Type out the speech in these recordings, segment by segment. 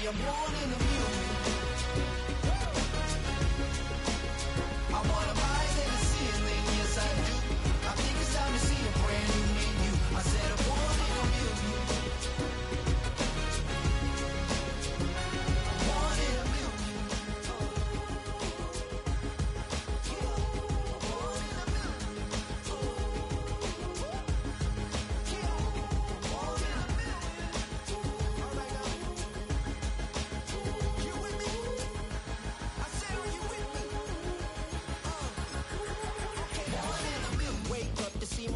I'm wanting a million. I wanna rise in the ceiling, yes I do. I think it's time to see a brand new menu. I said I'm wanting a million. I'm wanting a million.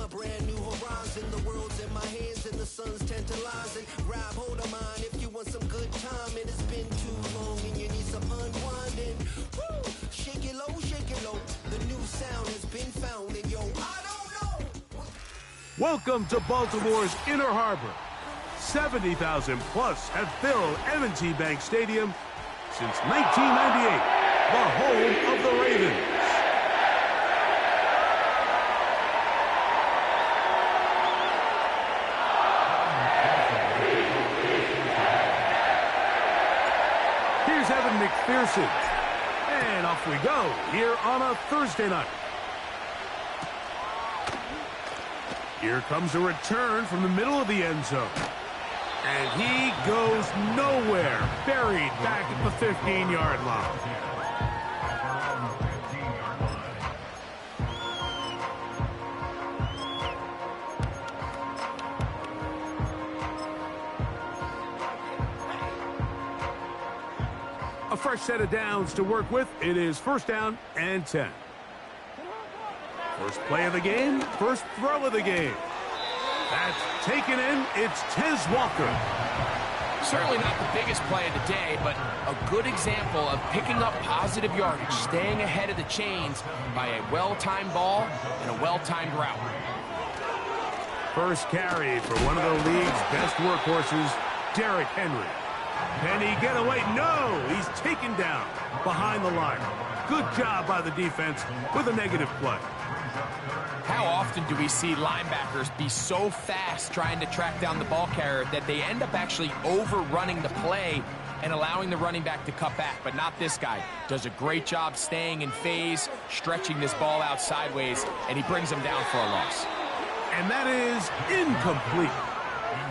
Brand new horizon, the world's in my hands and the sun's tantalizing. Grab hold of mine if you want some good time, and it's been too long and you need some unwinding. Woo! Shake it low, the new sound has been found, and yo, I don't know. Welcome to Baltimore's Inner Harbor. 70,000 plus have filled M&T Bank Stadium since 1998, the home of the Ravens. McPherson. And off we go here on a Thursday night. Here comes a return from the middle of the end zone. And he goes nowhere. Buried back at the 15-yard line. A fresh set of downs to work with. It is first down and 10. First play of the game, first throw of the game. That's taken in. It's Tez Walker. Certainly not the biggest play of the day, but a good example of picking up positive yardage, staying ahead of the chains by a well-timed ball and a well-timed route. First carry for one of the league's best workhorses, Derrick Henry. Can he get away? No! He's taken down behind the line. Good job by the defense with a negative play. How often do we see linebackers be so fast trying to track down the ball carrier that they end up actually overrunning the play and allowing the running back to cut back? But not this guy. Does a great job staying in phase, stretching this ball out sideways, and he brings him down for a loss. And that is incomplete.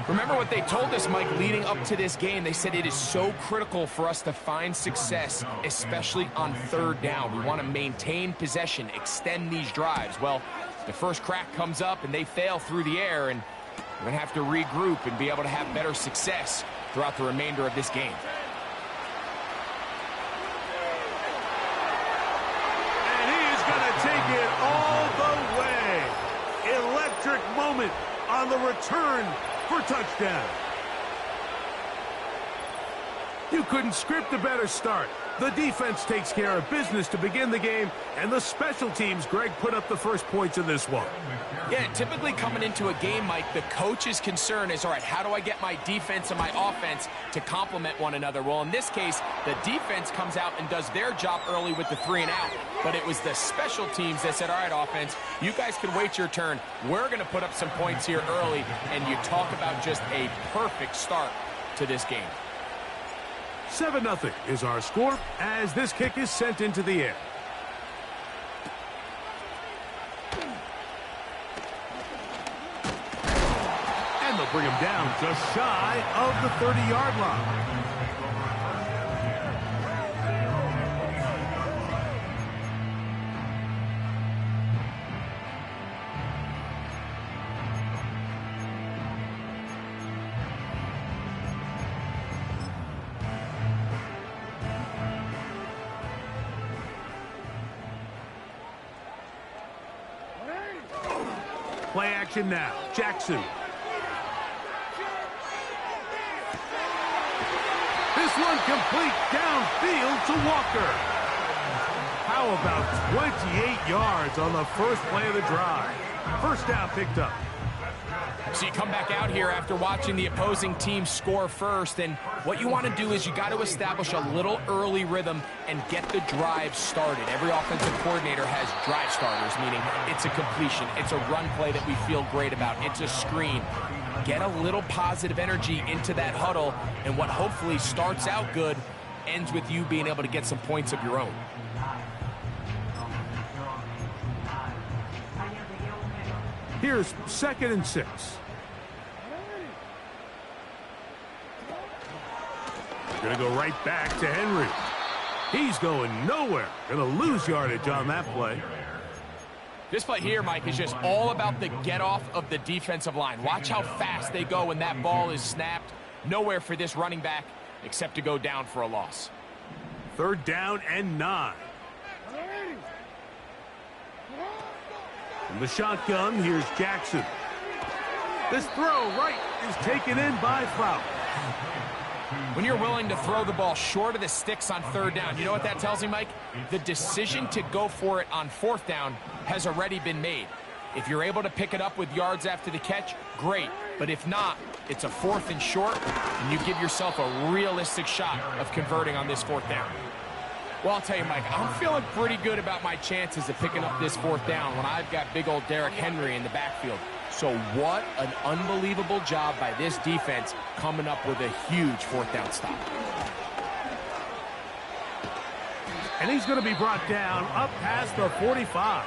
Remember what they told us, Mike, leading up to this game. They said it is so critical for us to find success, especially on third down. We want to maintain possession, extend these drives. Well, the first crack comes up and they fail through the air, and we're going to have to regroup and be able to have better success throughout the remainder of this game. And he's going to take it all the way. Electric moment on the return for touchdown. You couldn't script a better start. The defense takes care of business to begin the game, and the special teams, Greg, put up the first points in this one. Yeah, typically coming into a game, Mike, the coach's concern is, all right, how do I get my defense and my offense to complement one another? Well, in this case, the defense comes out and does their job early with the 3 and out, but it was the special teams that said, all right, offense, you guys can wait your turn. We're going to put up some points here early, and you talk about just a perfect start to this game. 7-0 is our score as this kick is sent into the air. And they'll bring him down just shy of the 30-yard line. Play action now. Jackson. This one complete downfield to Walker. How about 28 yards on the first play of the drive? First down picked up. So you come back out here after watching the opposing team score first, and what you want to do is you got to establish a little early rhythm and get the drive started. Every offensive coordinator has drive starters, meaning it's a completion, it's a run play that we feel great about, it's a screen. Get a little positive energy into that huddle, and what hopefully starts out good ends with you being able to get some points of your own. Here's 2nd and 6. Going to go right back to Henry. He's going nowhere. Going to lose yardage on that play. This play here, Mike, is just all about the get-off of the defensive line. Watch how fast they go when that ball is snapped. Nowhere for this running back except to go down for a loss. 3rd down and 9. From the shotgun, here's Jackson. This throw right is taken in by Flowers. When you're willing to throw the ball short of the sticks on 3rd down, you know what that tells me, Mike? The decision to go for it on 4th down has already been made. If you're able to pick it up with yards after the catch, great. But if not, it's a 4th and short, and you give yourself a realistic shot of converting on this 4th down. Well, I'll tell you, Mike, I'm feeling pretty good about my chances of picking up this 4th down when I've got big old Derrick Henry in the backfield. So what an unbelievable job by this defense coming up with a huge 4th down stop. And he's going to be brought down up past the 45.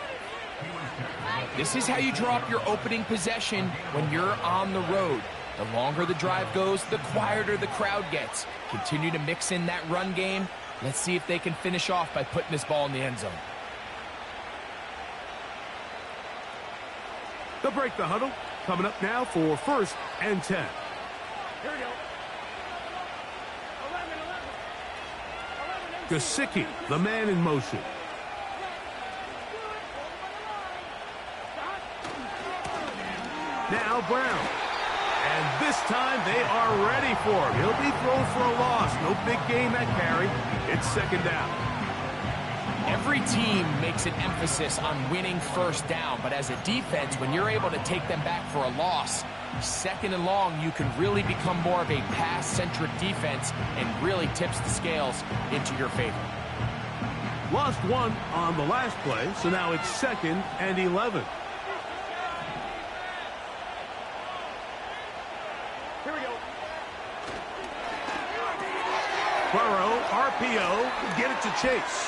This is how you draw up your opening possession when you're on the road. The longer the drive goes, the quieter the crowd gets. Continue to mix in that run game. Let's see if they can finish off by putting this ball in the end zone. They'll break the huddle. Coming up now for 1st and 10. Here we go. Gesicki, the man in motion. Now Brown. And this time they are ready for him. He'll be thrown for a loss. No big gain that carry. It's 2nd down. Every team makes an emphasis on winning 1st down, but as a defense, when you're able to take them back for a loss, 2nd and long, you can really become more of a pass-centric defense and really tips the scales into your favor. Lost 1 on the last play, so now it's 2nd and 11. Here we go. Burrow, RPO, get it to Chase.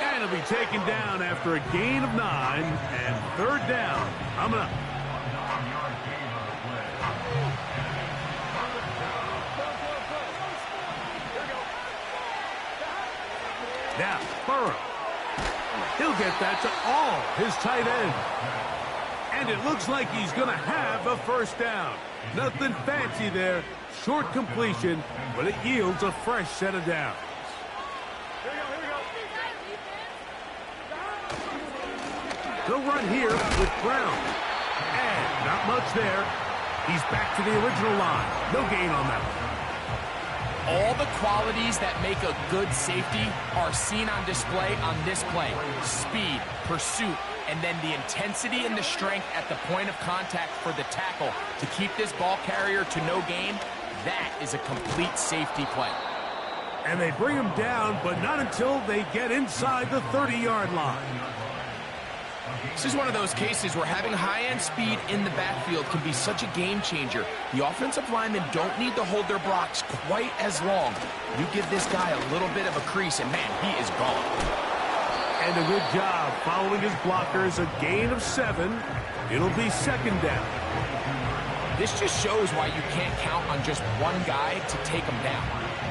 And he'll be taken down after a gain of 9 and 3rd down. Coming up. Now, Burrow. He'll get that to all his tight end. And it looks like he's going to have a 1st down. Nothing fancy there. Short completion, but it yields a fresh set of downs. They'll run here with Brown. And not much there. He's back to the original line. No gain on that one. All the qualities that make a good safety are seen on display on this play. Speed, pursuit, and then the intensity and the strength at the point of contact for the tackle to keep this ball carrier to no gain. That is a complete safety play. And they bring him down, but not until they get inside the 30-yard line. This is one of those cases where having high-end speed in the backfield can be such a game changer. The offensive linemen don't need to hold their blocks quite as long. You give this guy a little bit of a crease, and man, he is gone. And a good job following his blockers. A gain of 7. It'll be 2nd down. This just shows why you can't count on just one guy to take him down.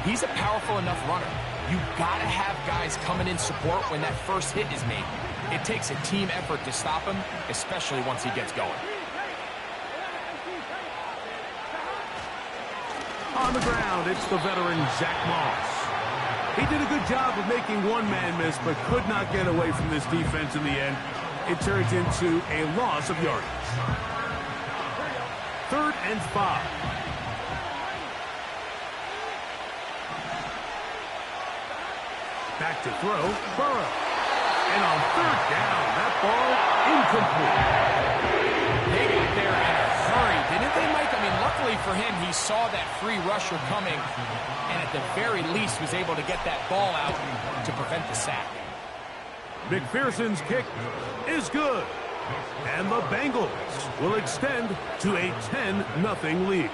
He's a powerful enough runner. You gotta have guys coming in support when that first hit is made. It takes a team effort to stop him, especially once he gets going. On the ground, it's the veteran Zach Moss. He did a good job of making one man miss, but could not get away from this defense in the end. It turns into a loss of yardage. 3rd and 5. Back to throw, Burrow. And on 3rd down, that ball incomplete. They got there in a hurry, didn't they, Mike? I mean, luckily for him, he saw that free rusher coming, and at the very least was able to get that ball out to prevent the sack. McPherson's kick is good. And the Bengals will extend to a 10-0 lead.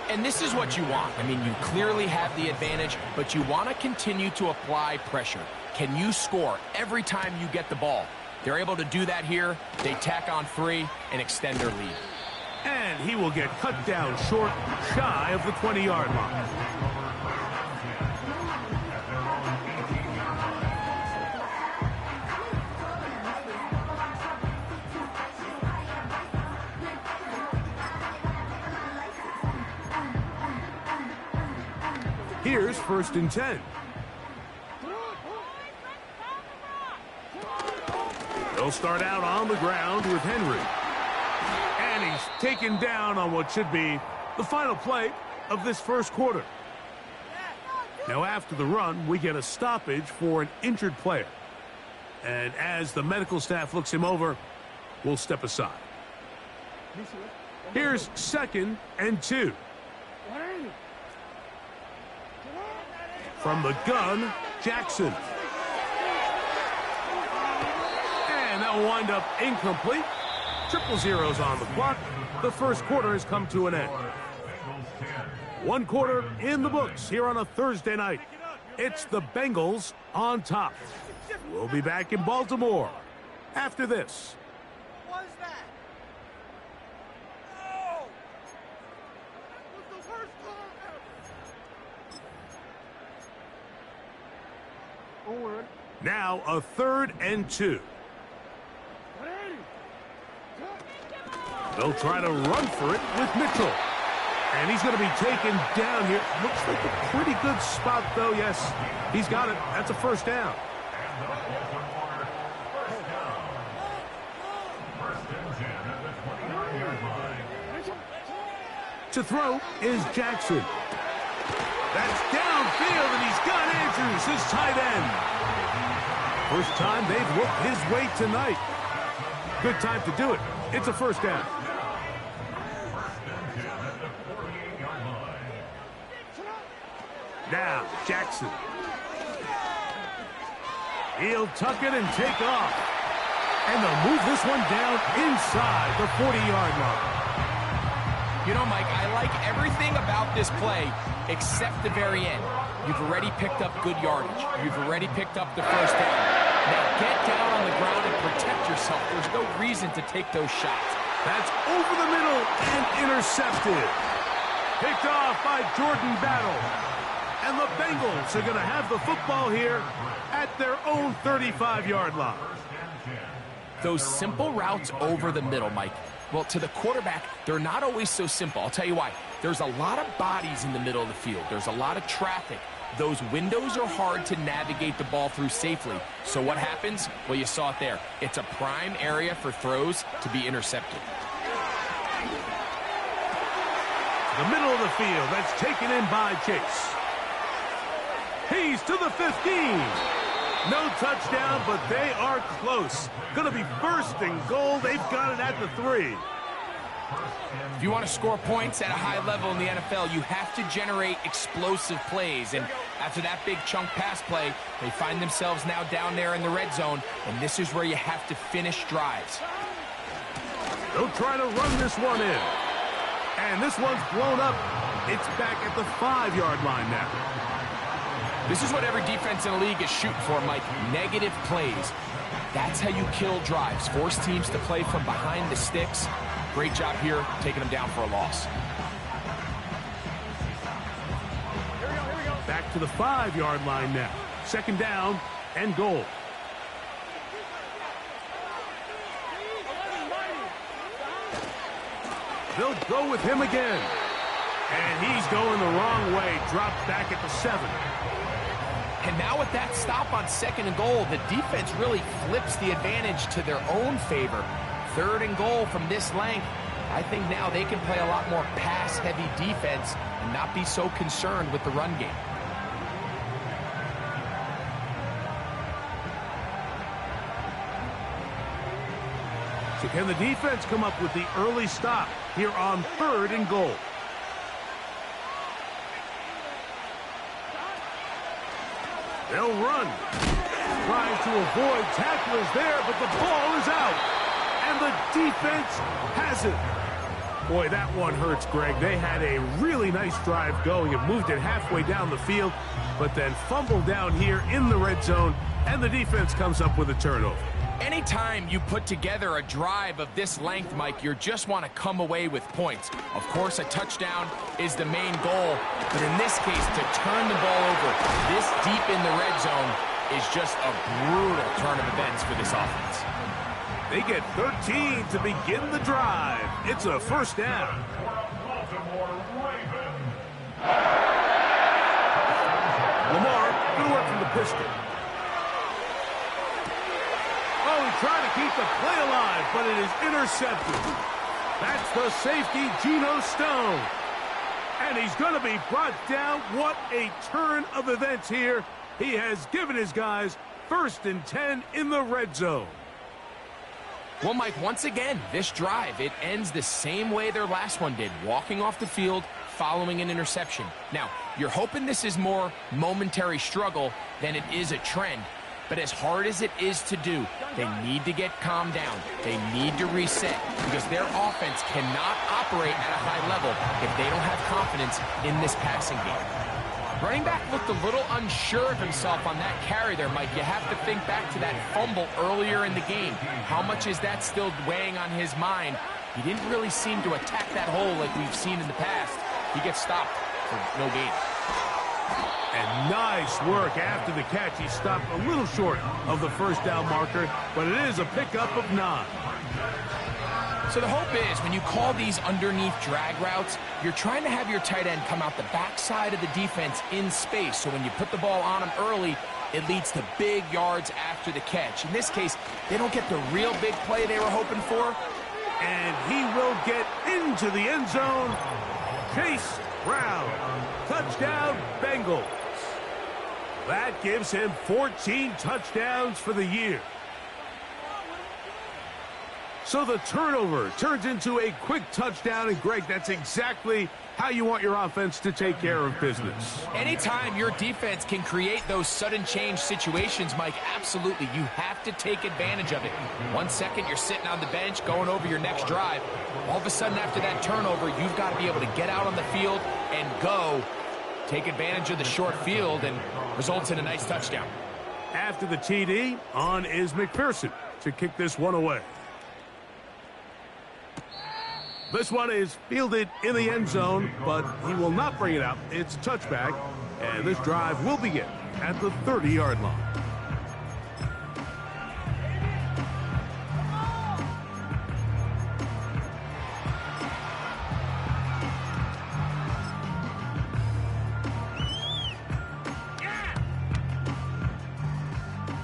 And this is what you want. I mean, you clearly have the advantage, but you want to continue to apply pressure. Can you score every time you get the ball? They're able to do that here. They tack on 3 and extend their lead. And he will get cut down short, shy of the 20-yard line. Here's 1st and 10. They'll start out on the ground with Henry. And he's taken down on what should be the final play of this first quarter. Now after the run, we get a stoppage for an injured player. And as the medical staff looks him over, we'll step aside. Here's 2nd and 2. From the gun, Jackson. And that will wind up incomplete. 0-0 on the clock. The first quarter has come to an end. 1 quarter in the books here on a Thursday night. It's the Bengals on top. We'll be back in Baltimore after this. What was that? No! That was the worst call ever. Forward. Now a 3rd and 2. They'll try to run for it with Mitchell. And he's going to be taken down here. Looks like a pretty good spot, though. Yes, he's got it. That's a 1st down. To throw is Jackson. That's downfield, and he's got Andrews, his tight end. First time they've whooped his way tonight. Good time to do it. It's a 1st down. Now, Jackson. He'll tuck it and take off. And they'll move this one down inside the 40-yard line. You know, Mike, I like everything about this play except the very end. You've already picked up good yardage. You've already picked up the 1st down. Now get down on the ground and protect yourself. There's no reason to take those shots. That's over the middle and intercepted. Picked off by Jordan Battle. And the Bengals are going to have the football here at their own 35-yard line. Those simple routes over the middle, Mike. Well, to the quarterback, they're not always so simple. I'll tell you why. There's a lot of bodies in the middle of the field. There's a lot of traffic. Those windows are hard to navigate the ball through safely. So what happens? Well, you saw it there. It's a prime area for throws to be intercepted. The middle of the field, that's taken in by Chase. He's to the 15. No touchdown, but they are close. Going to be 1st and goal. They've got it at the 3. If you want to score points at a high level in the NFL, you have to generate explosive plays. And after that big chunk pass play, they find themselves now down there in the red zone. And this is where you have to finish drives. They'll try to run this one in. And this one's blown up. It's back at the 5-yard line now. This is what every defense in the league is shooting for, Mike. Negative plays. That's how you kill drives. Force teams to play from behind the sticks. Great job here, taking them down for a loss. Back to the 5-yard line now. 2nd down and goal. They'll go with him again. And he's going the wrong way. Dropped back at the 7. And now with that stop on 2nd and goal, the defense really flips the advantage to their own favor. 3rd and goal from this length. I think now they can play a lot more pass-heavy defense and not be so concerned with the run game. So can the defense come up with the early stop here on 3rd and goal? They'll run. Trying to avoid tacklers there, but the ball is out. defense has it. Boy, that one hurts, Greg. They had a really nice drive going and moved it halfway down the field, but then fumbled down here in the red zone, and the defense comes up with a turnover. Anytime you put together a drive of this length, Mike, you just want to come away with points. Of course, a touchdown is the main goal, but in this case, to turn the ball over this deep in the red zone is just a brutal turn of events for this offense. They get 13 to begin the drive. It's a first down. Lamar, good work from the pistol. Oh, he tried to keep the play alive, but it is intercepted. That's the safety, Geno Stone. And he's going to be brought down. What a turn of events here. He has given his guys 1st and 10 in the red zone. Well, Mike, once again, this drive, it ends the same way their last one did, walking off the field, following an interception. Now, you're hoping this is more momentary struggle than it is a trend, but as hard as it is to do, they need to get calmed down. They need to reset because their offense cannot operate at a high level if they don't have confidence in this passing game. Running back looked a little unsure of himself on that carry there, Mike. You have to think back to that fumble earlier in the game. How much is that still weighing on his mind? He didn't really seem to attack that hole like we've seen in the past. He gets stopped for no gain. And nice work after the catch. He stopped a little short of the first down marker, but it is a pickup of 9. So the hope is when you call these underneath drag routes, you're trying to have your tight end come out the backside of the defense in space. So when you put the ball on him early, it leads to big yards after the catch. In this case, they don't get the real big play they were hoping for. And he will get into the end zone. Chase Brown. Touchdown, Bengals. That gives him 14 touchdowns for the year. So the turnover turns into a quick touchdown, and Greg, that's exactly how you want your offense to take care of business. Anytime your defense can create those sudden change situations, Mike, absolutely, you have to take advantage of it. 1 second, you're sitting on the bench going over your next drive. All of a sudden, after that turnover, you've got to be able to get out on the field and go. Take advantage of the short field, and results in a nice touchdown. After the TD, on is McPherson to kick this one away. This one is fielded in the end zone, but he will not bring it out. It's a touchback, and this drive will begin at the 30-yard line.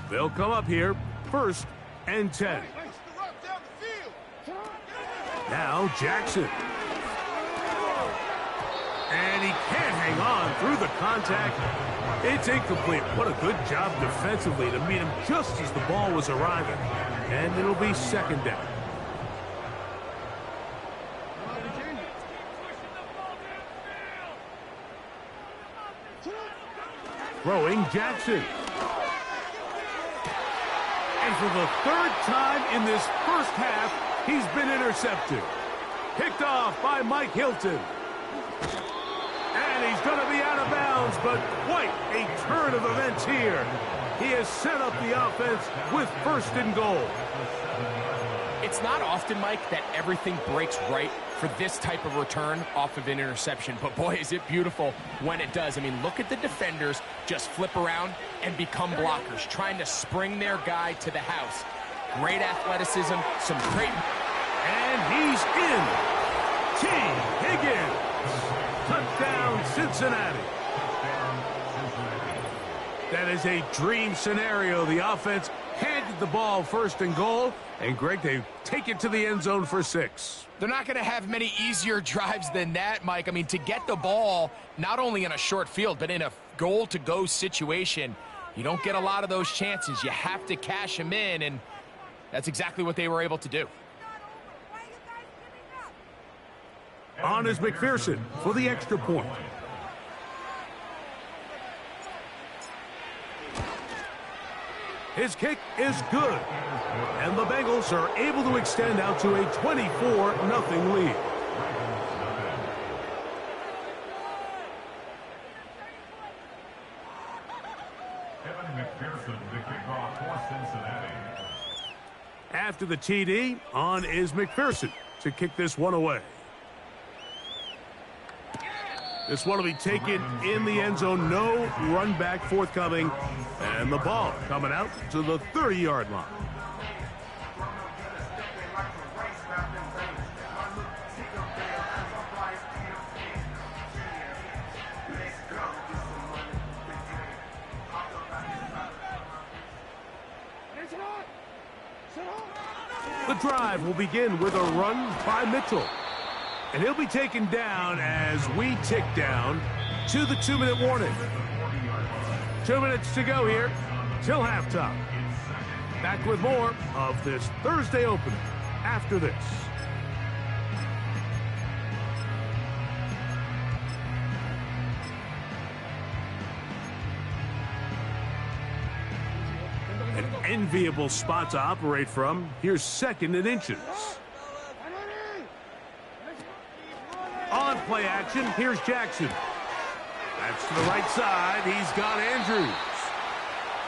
They'll come up here, 1st and 10. Now Jackson. And he can't hang on through the contact. It's incomplete. What a good job defensively to meet him just as the ball was arriving. And it'll be 2nd down. Throwing Jackson. And for the 3rd time in this first half, he's been intercepted. Picked off by Mike Hilton. And he's going to be out of bounds, but quite a turn of events here. He has set up the offense with 1st and goal. It's not often, Mike, that everything breaks right for this type of return off of an interception. But boy, is it beautiful when it does. I mean, look at the defenders just flip around and become blockers, trying to spring their guy to the house. Great athleticism, some great... And he's in. T. Higgins. Touchdown, Cincinnati. That is a dream scenario. The offense handed the ball 1st and goal. And, Greg, they take it to the end zone for 6. They're not going to have many easier drives than that, Mike. I mean, to get the ball, not only in a short field, but in a goal-to-go situation, you don't get a lot of those chances. You have to cash them in, and that's exactly what they were able to do. On is McPherson for the extra point. His kick is good. And the Bengals are able to extend out to a 24-0 lead. After the TD, on is McPherson to kick this one away. This one will be taken in the end zone. No run back forthcoming. And the ball coming out to the 30-yard line. The drive will begin with a run by Mitchell. And he'll be taken down as we tick down to the 2-minute warning. 2 minutes to go here till halftime. Back with more of this Thursday opener after this. An enviable spot to operate from. Here's 2nd and inches. On play action, here's Jackson. That's to the right side. He's got Andrews.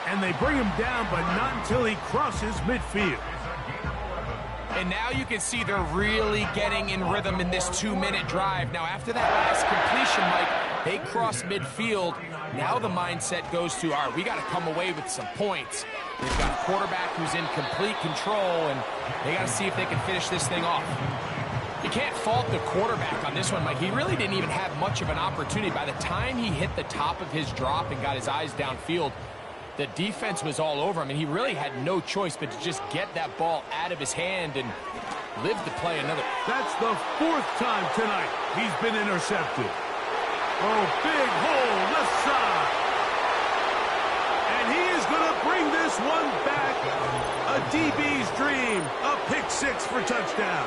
And they bring him down, but not until he crosses midfield. And now you can see they're really getting in rhythm in this 2-minute drive. Now, after that last completion, Mike, they cross midfield. Now the mindset goes to, all right, we got to come away with some points. They've got a quarterback who's in complete control, and they got to see if they can finish this thing off. You can't fault the quarterback on this one, Mike. He really didn't even have much of an opportunity. By the time he hit the top of his drop and got his eyes downfield, the defense was all over him, and he really had no choice but to just get that ball out of his hand and live to play another. That's the 4th time tonight he's been intercepted. Oh, big hole left side. And he is going to bring this one back. A DB's dream. A pick 6 for touchdown.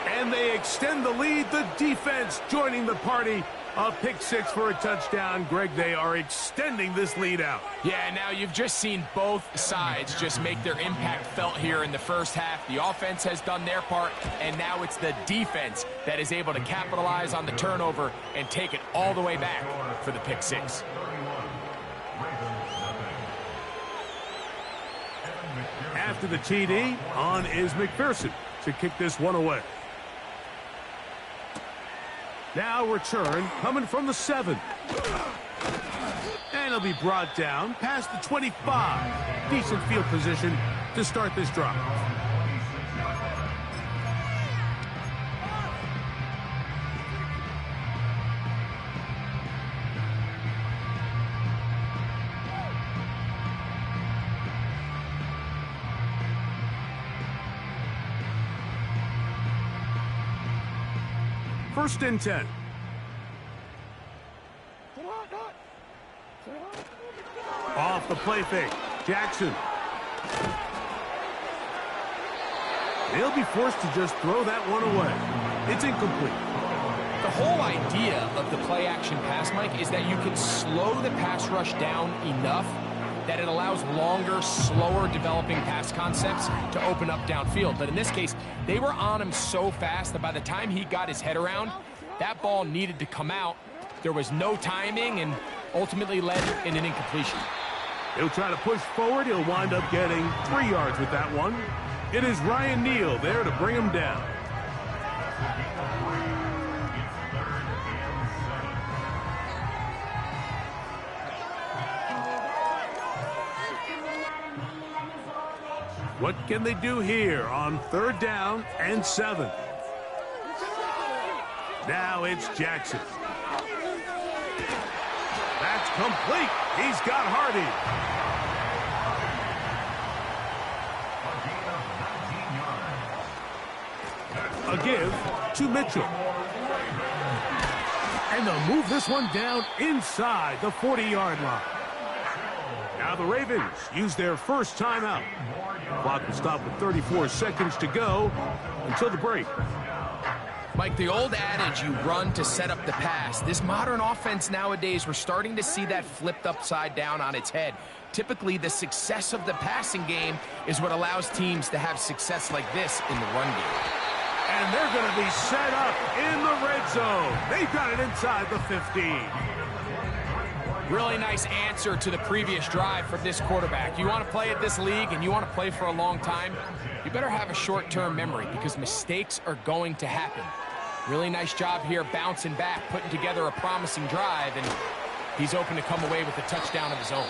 And they extend the lead. The defense joining the party. A pick 6 for a touchdown. Greg, they are extending this lead out. Yeah, now you've just seen both sides just make their impact felt here in the first half. The offense has done their part, and now it's the defense that is able to capitalize on the turnover and take it all the way back for the pick 6. After the TD, on is McPherson to kick this one away. Now return coming from the 7. And he'll be brought down past the 25. Decent field position to start this drive. First and 10. Off the play fake. Jackson. They'll be forced to just throw that one away. It's incomplete. The whole idea of the play-action pass, Mike, is that you can slow the pass rush down enough that it allows longer, slower developing pass concepts to open up downfield. But in this case, they were on him so fast that by the time he got his head around, that ball needed to come out. There was no timing and ultimately led in an incompletion. He'll try to push forward. He'll wind up getting 3 yards with that one. It is Ryan Neal there to bring him down. What can they do here on 3rd down and 7? Now it's Jackson. That's complete. He's got Hardy. A give to Mitchell. And they'll move this one down inside the 40-yard line. Now the Ravens use their first timeout. Clock will stop with 34 seconds to go until the break. Mike, the old adage, you run to set up the pass. This modern offense nowadays, we're starting to see that flipped upside down on its head. Typically, the success of the passing game is what allows teams to have success like this in the run game. And they're going to be set up in the red zone. They've got it inside the 15. Really nice answer to the previous drive from this quarterback. You want to play at this league and you want to play for a long time, you better have a short-term memory because mistakes are going to happen. Really nice job here bouncing back, putting together a promising drive, and he's open to come away with a touchdown of his own.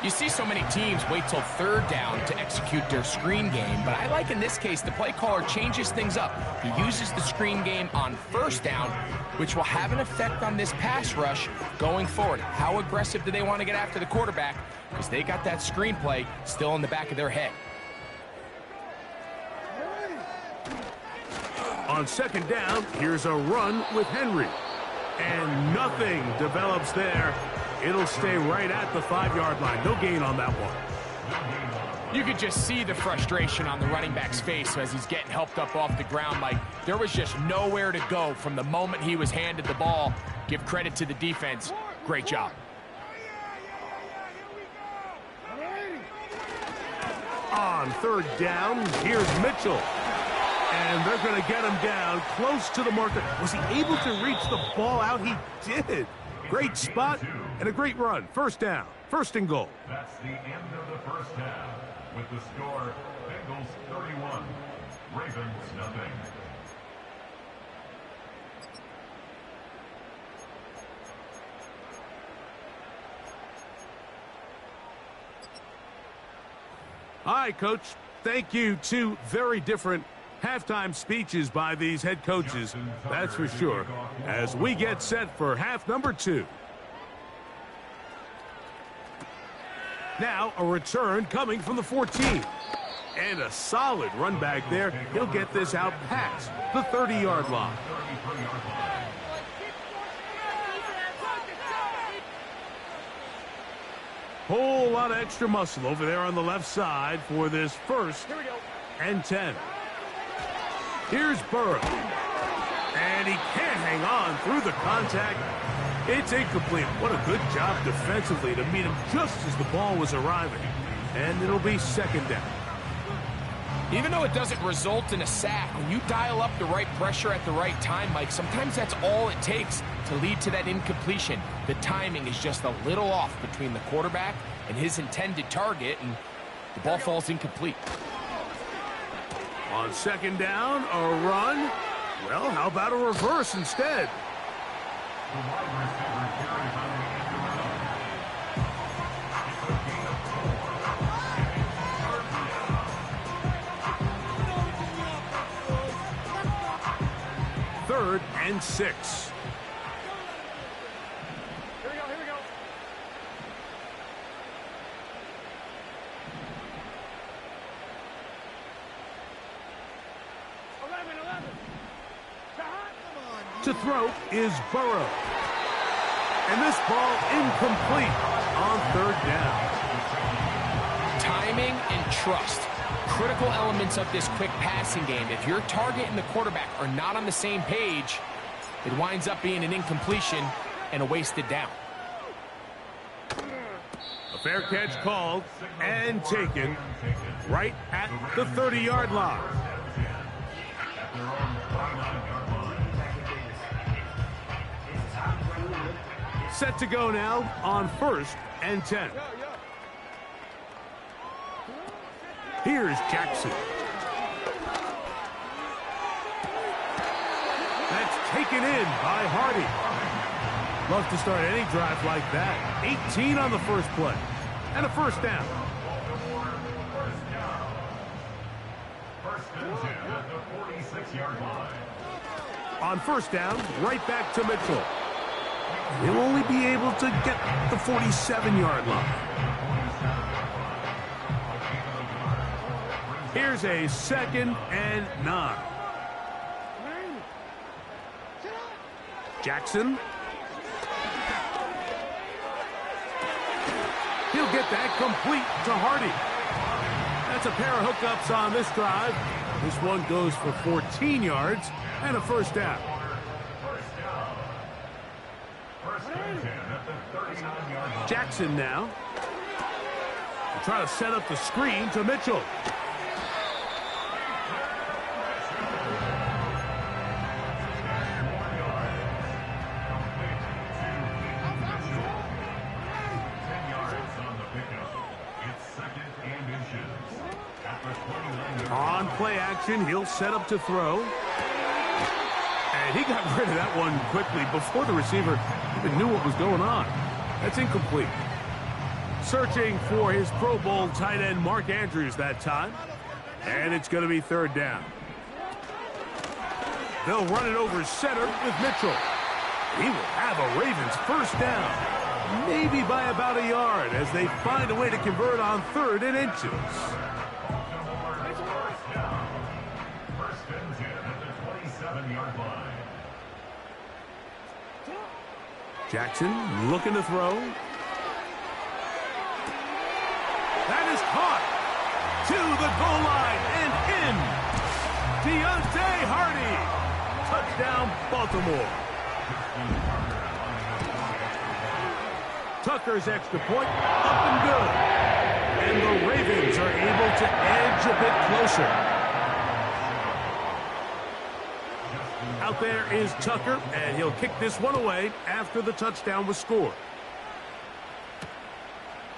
You see so many teams wait till third down to execute their screen game, but I like in this case the play caller changes things up. He uses the screen game on first down, which will have an effect on this pass rush going forward. How aggressive do they want to get after the quarterback? Because they got that screenplay still in the back of their head. On second down, here's a run with Henry. And nothing develops there. It'll stay right at the 5-yard line. No gain on that one. You could just see the frustration on the running back's face as he's getting helped up off the ground. Like, there was just nowhere to go from the moment he was handed the ball. Give credit to the defense. Great job. On third down, here's Mitchell. And they're going to get him down close to the marker. Was he able to reach the ball out? He did. Great spot and a great run. First down. First and goal. That's the end of the first half. With the score, Bengals 31, Ravens nothing. All right, Coach. Thank you. Two very different halftime speeches by these head coaches, that's for sure, as we get set for half number 2. Now a return coming from the 14. And a solid run back there. He'll get this out past the 30-yard line. Whole lot of extra muscle over there on the left side for this first and 10. Here's Burrow. And he can't hang on through the contact. It's incomplete. What a good job defensively to meet him just as the ball was arriving. And it'll be second down. Even though it doesn't result in a sack, when you dial up the right pressure at the right time, Mike, sometimes that's all it takes to lead to that incompletion. The timing is just a little off between the quarterback and his intended target, and the ball falls incomplete. On second down, a run. Well, how about a reverse instead? Third and 6. Here we go, here we go. To throw is Burrow. And this ball incomplete on third down. Timing and trust. Critical elements of this quick passing game. If your target and the quarterback are not on the same page, it winds up being an incompletion and a wasted down. A fair catch called and taken right at the 30-yard line. Set to go now on first and 10. Here's Jackson. That's taken in by Hardy. Love to start any drive like that. 18 on the first play. And a first down. First and 10 at the 46-yard line. On first down, right back to Mitchell. He'll only be able to get the 47-yard line. Here's a second and 9. Jackson. He'll get that complete to Hardy. That's a pair of hookups on this drive. This one goes for 14 yards and a first down. Jackson now. Try to set up the screen to Mitchell. On play action, he'll set up to throw. And he got rid of that one quickly before the receiver even knew what was going on. That's incomplete. Searching for his Pro Bowl tight end Mark Andrews that time. And it's going to be third down. They'll run it over center with Mitchell. He will have a Ravens first down. Maybe by about a yard as they find a way to convert on 3rd and inches. First and 10 at the 27-yard line. Jackson looking to throw. That is caught to the goal line and in. Deontay Hardy. Touchdown, Baltimore. Tucker's extra point up and good. And the Ravens are able to edge a bit closer. Out there is Tucker, and he'll kick this one away after the touchdown was scored.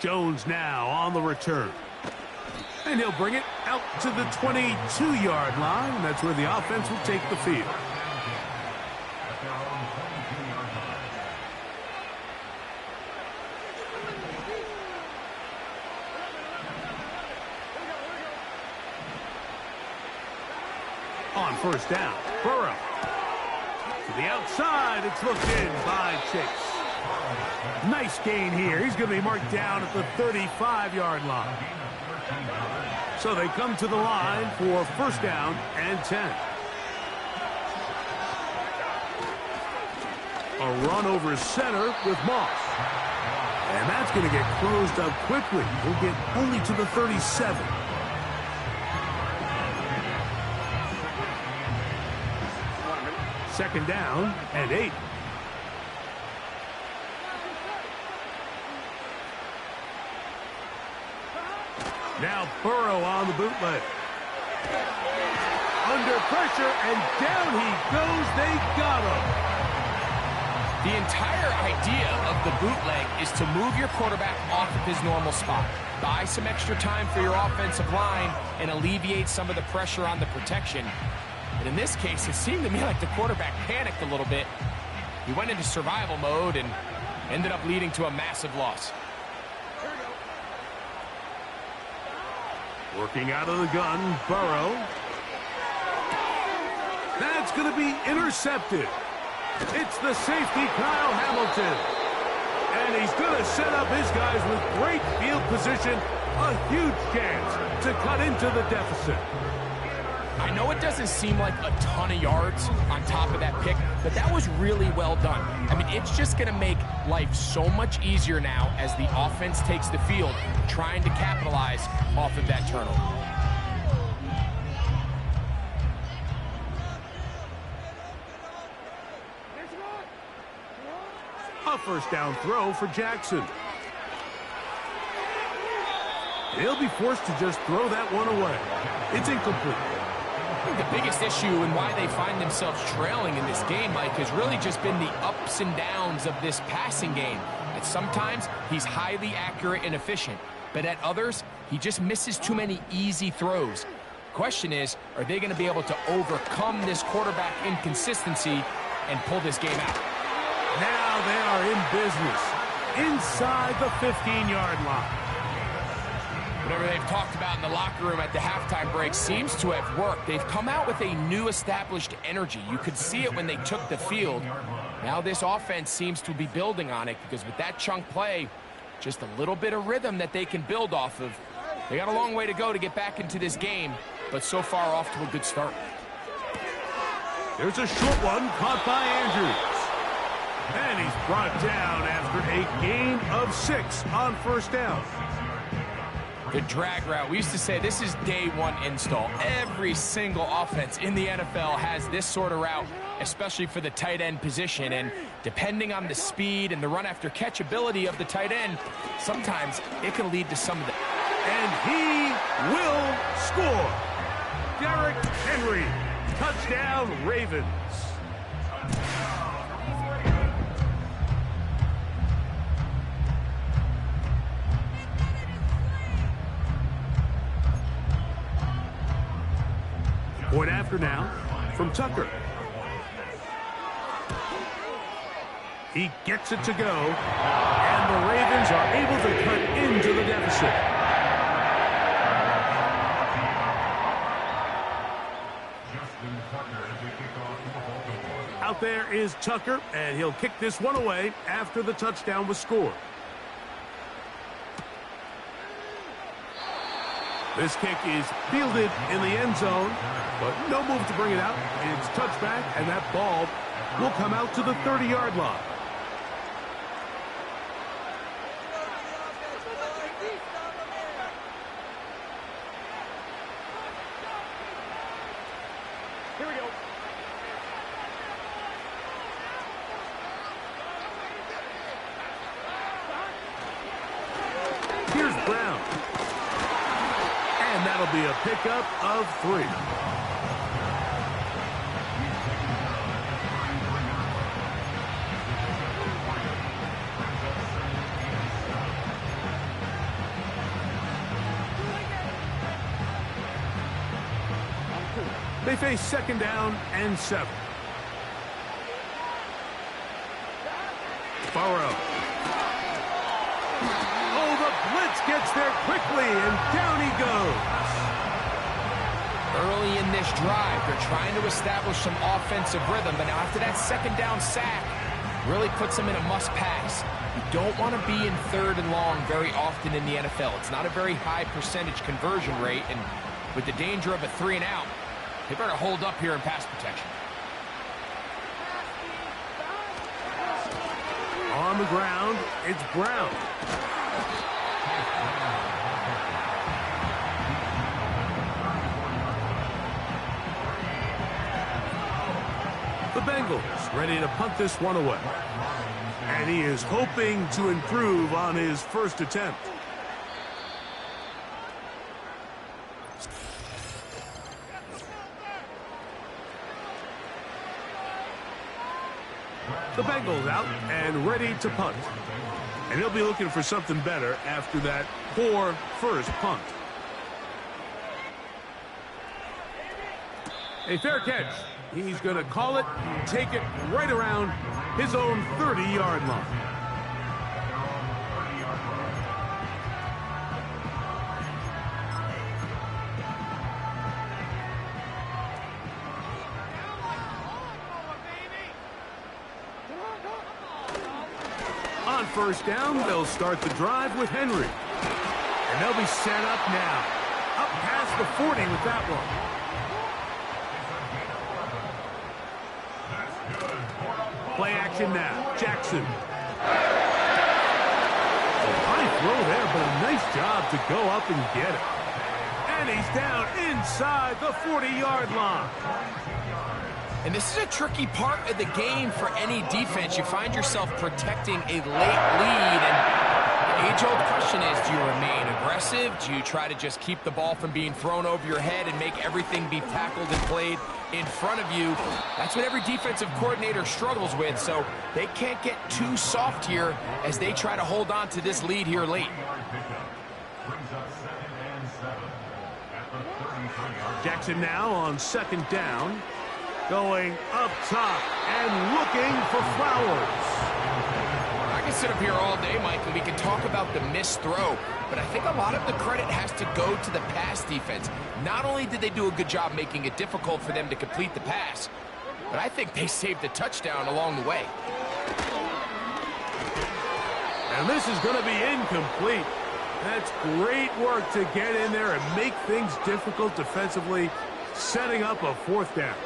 Jones now on the return. And he'll bring it out to the 22-yard line. That's where the offense will take the field. On first down, Burrow. To the outside, it's looked in by Chase. Nice gain here. He's going to be marked down at the 35-yard line. So they come to the line for first down and 10. A run over center with Moss. And that's going to get closed up quickly. He'll get only to the 37. Second down and 8. Now Burrow on the bootleg. Under pressure, and down he goes. They got him. The entire idea of the bootleg is to move your quarterback off of his normal spot. Buy some extra time for your offensive line and alleviate some of the pressure on the protection. But in this case, it seemed to me like the quarterback panicked a little bit. He went into survival mode and ended up leading to a massive loss. Working out of the gun, Burrow. That's going to be intercepted. It's the safety, Kyle Hamilton. And he's going to set up his guys with great field position. A huge chance to cut into the deficit. I know it doesn't seem like a ton of yards on top of that pick, but that was really well done. I mean, it's just going to make life so much easier now as the offense takes the field, trying to capitalize off of that turnover. A first down throw for Jackson. He'll be forced to just throw that one away. It's incomplete. I think the biggest issue and why they find themselves trailing in this game, Mike, has really just been the ups and downs of this passing game. At sometimes, he's highly accurate and efficient, but at others, he just misses too many easy throws. Question is, are they going to be able to overcome this quarterback inconsistency and pull this game out? Now they are in business inside the 15-yard line. Whatever they've talked about in the locker room at the halftime break seems to have worked. They've come out with a new established energy. You could see it when they took the field. Now this offense seems to be building on it because with that chunk play, just a little bit of rhythm that they can build off of. They got a long way to go to get back into this game, but so far off to a good start. There's a short one caught by Andrews. And he's brought down after a gain of 6 on first down. The drag route. We used to say this is day one install. Every single offense in the NFL has this sort of route, especially for the tight end position. And depending on the speed and the run after catch ability of the tight end, sometimes it can lead to some of the... And he will score. Derrick Henry, touchdown Ravens. Point after now from Tucker. He gets it to go, and the Ravens are able to cut into the deficit. Out there is Tucker, and he'll kick this one away after the touchdown was scored. This kick is fielded in the end zone, but no move to bring it out. It's touchback, and that ball will come out to the 30-yard line. Here we go. Here's Brown. And that'll be a pickup of 3. They face second down and 7. Burrow. Oh, the blitz gets there quickly, and down he goes. Early in this drive, they're trying to establish some offensive rhythm, but now after that second down sack, really puts them in a must-pass. You don't want to be in 3rd and long very often in the NFL. It's not a very high percentage conversion rate, and with the danger of a 3 and out, they better hold up here in pass protection. On the ground, it's Brown. The Bengals ready to punt this one away. And he is hoping to improve on his first attempt. The Bengals out and ready to punt. And he'll be looking for something better after that poor first punt. A fair catch. He's going to call it, take it right around his own 30-yard line. On first down, they'll start the drive with Henry. And they'll be set up now. Up past the 40 with that one. Play action now. Jackson. High throw there, but a nice job to go up and get it. And he's down inside the 40-yard line. And this is a tricky part of the game for any defense. You find yourself protecting a late lead, and the age-old question is, do you remain aggressive? Do you try to just keep the ball from being thrown over your head and make everything be tackled and played in front of you? That's what every defensive coordinator struggles with, so they can't get too soft here as they try to hold on to this lead here late. Jackson now on second down. Going up top and looking for Flowers. I can sit up here all day, Mike, and we can talk about the missed throw, but I think a lot of the credit has to go to the pass defense. Not only did they do a good job making it difficult for them to complete the pass, but I think they saved the touchdown along the way. And this is going to be incomplete. That's great work to get in there and make things difficult defensively, setting up a fourth down.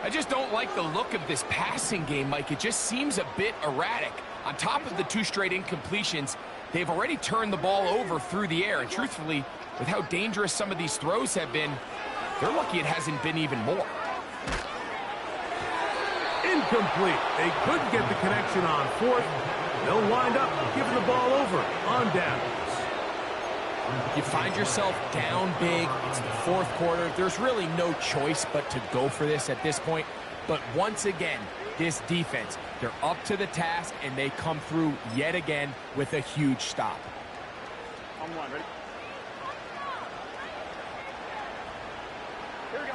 I just don't like the look of this passing game, Mike. It just seems a bit erratic. On top of the 2 straight incompletions, they've already turned the ball over through the air. And truthfully, with how dangerous some of these throws have been, they're lucky it hasn't been even more. Incomplete. They couldn't get the connection on fourth. They'll wind up giving the ball over on downs. You find yourself down big. It's the fourth quarter. There's really no choice but to go for this at this point. But once again, this defense, they're up to the task, and they come through yet again with a huge stop. On one, ready? Here we go.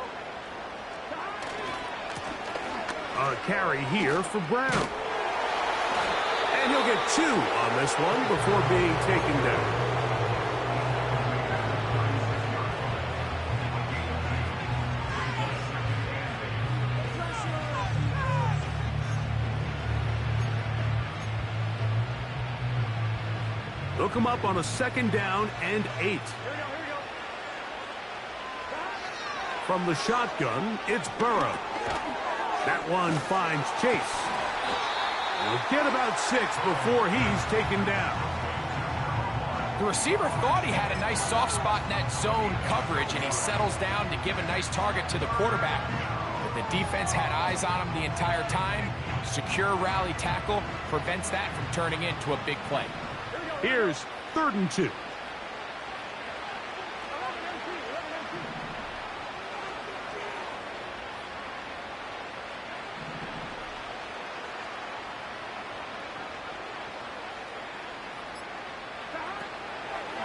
A carry here for Brown. And he'll get 2 on this one before being taken down. They'll come up on a 2nd down and 8. Here we go. From the shotgun, it's Burrow. That one finds Chase. He'll get about 6 before he's taken down. The receiver thought he had a nice soft spot in that zone coverage, and he settles down to give a nice target to the quarterback. But the defense had eyes on him the entire time. Secure rally tackle prevents that from turning into a big play. Here's 3rd and 2.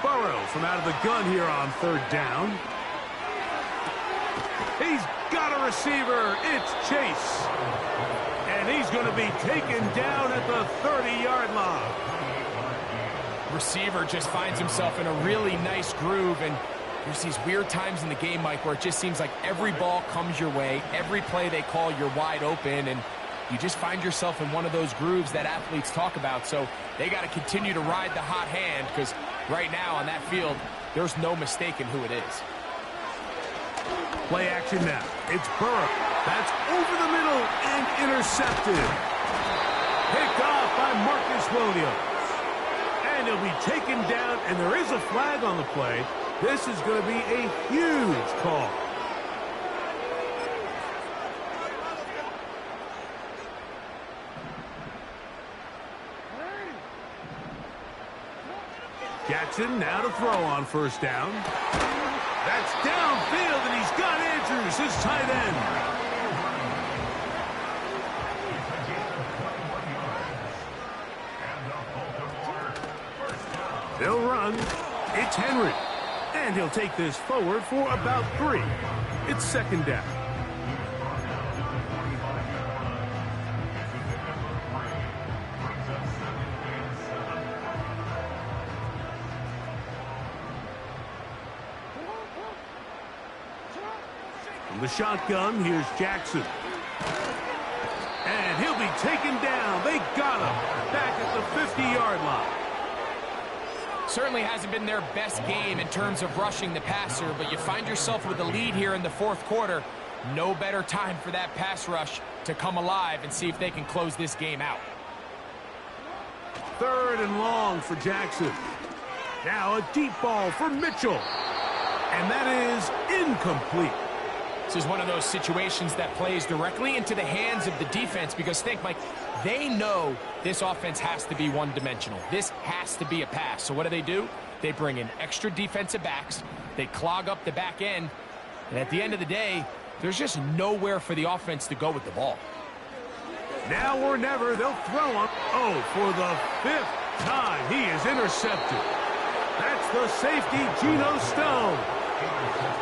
Burrow from out of the gun here on 3rd down. He's got a receiver. It's Chase. And he's going to be taken down at the 30-yard line. Receiver just finds himself in a really nice groove, and there's these weird times in the game, Mike, where it just seems like every ball comes your way, every play they call, you're wide open, and you just find yourself in one of those grooves that athletes talk about. So they got to continue to ride the hot hand, because right now on that field, there's no mistaking who it is. Play action now. It's Burrow. That's over the middle and intercepted. Picked off by Marcus Williams. And he'll be taken down, and there is a flag on the play. This is going to be a huge call. Jackson now to throw on 1st down. That's downfield, and he's got Andrews, his tight end. They'll run. It's Henry. And he'll take this forward for about 3. It's 2nd down. From the shotgun, here's Jackson. And he'll be taken down. They got him back at the 50-yard line. Certainly hasn't been their best game in terms of rushing the passer, but you find yourself with a lead here in the 4th quarter. No better time for that pass rush to come alive and see if they can close this game out. 3rd and long for Jackson. Now a deep ball for Mitchell. And that is incomplete. This is one of those situations that plays directly into the hands of the defense, because think, Mike, they know this offense has to be one-dimensional. This has to be a pass. So what do? They bring in extra defensive backs. They clog up the back end. And at the end of the day, there's just nowhere for the offense to go with the ball. Now or never, they'll throw him. Oh, for the 5th time, he is intercepted. That's the safety, Geno Stone.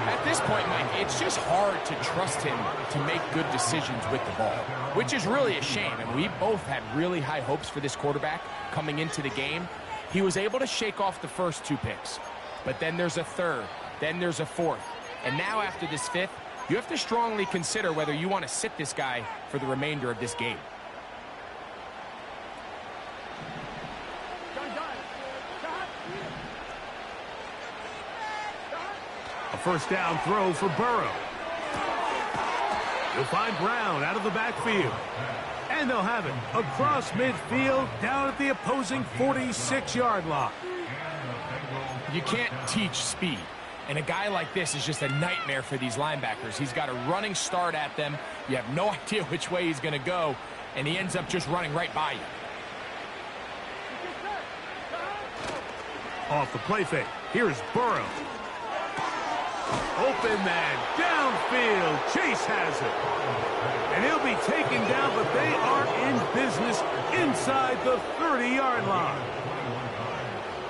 At this point, Mike, it's just hard to trust him to make good decisions with the ball, which is really a shame. And we both had really high hopes for this quarterback coming into the game. He was able to shake off the first 2 picks, but then there's a 3rd, then there's a 4th. And now after this 5th, you have to strongly consider whether you want to sit this guy for the remainder of this game. A 1st down throw for Burrow. He'll find Brown out of the backfield. And they'll have it across midfield down at the opposing 46-yard line. You can't teach speed. And a guy like this is just a nightmare for these linebackers. He's got a running start at them. You have no idea which way he's going to go, and he ends up just running right by you. Off the play fake. Here's Burrow. Open man, downfield. Chase has it. And he'll be taken down, but they are in business inside the 30-yard line.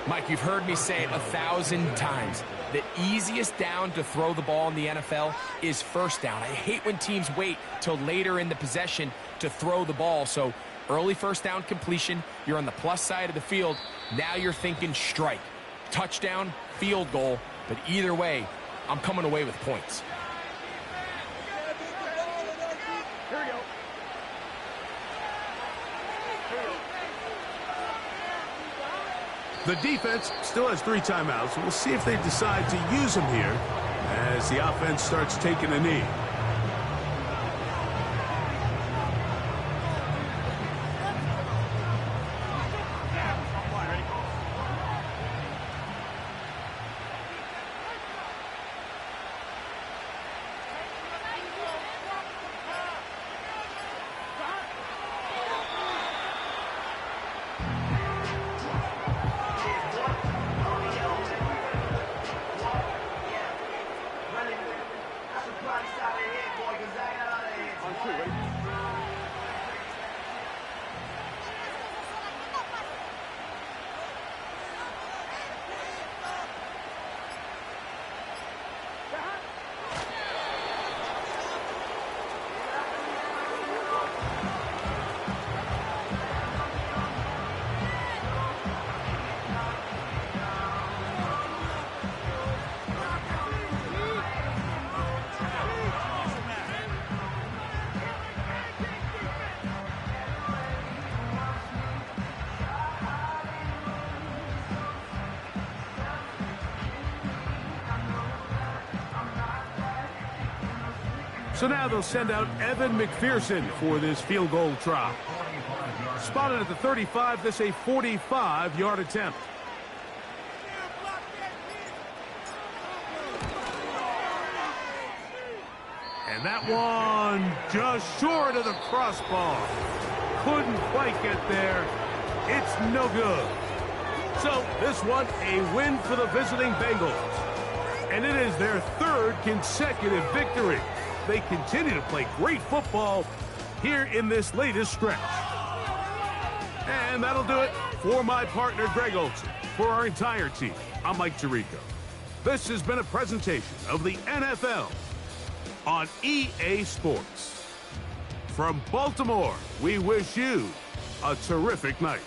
Mike, you've heard me say it 1,000 times. The easiest down to throw the ball in the NFL is first down. I hate when teams wait till later in the possession to throw the ball. So early first down completion, you're on the plus side of the field. Now you're thinking strike. Touchdown, field goal. But either way, I'm coming away with points. Here we go. The defense still has 3 timeouts. We'll see if they decide to use them here as the offense starts taking a knee. So now they'll send out Evan McPherson for this field goal try. Spotted at the 35, this a 45-yard attempt. And that one just short of the crossbar. Couldn't quite get there. It's no good. So this one a win for the visiting Bengals. And it is their 3rd consecutive victory. They continue to play great football here in this latest stretch. And that'll do it for my partner, Greg Olson. For our entire team, I'm Mike Tirico. This has been a presentation of the NFL on EA Sports. From Baltimore, we wish you a terrific night.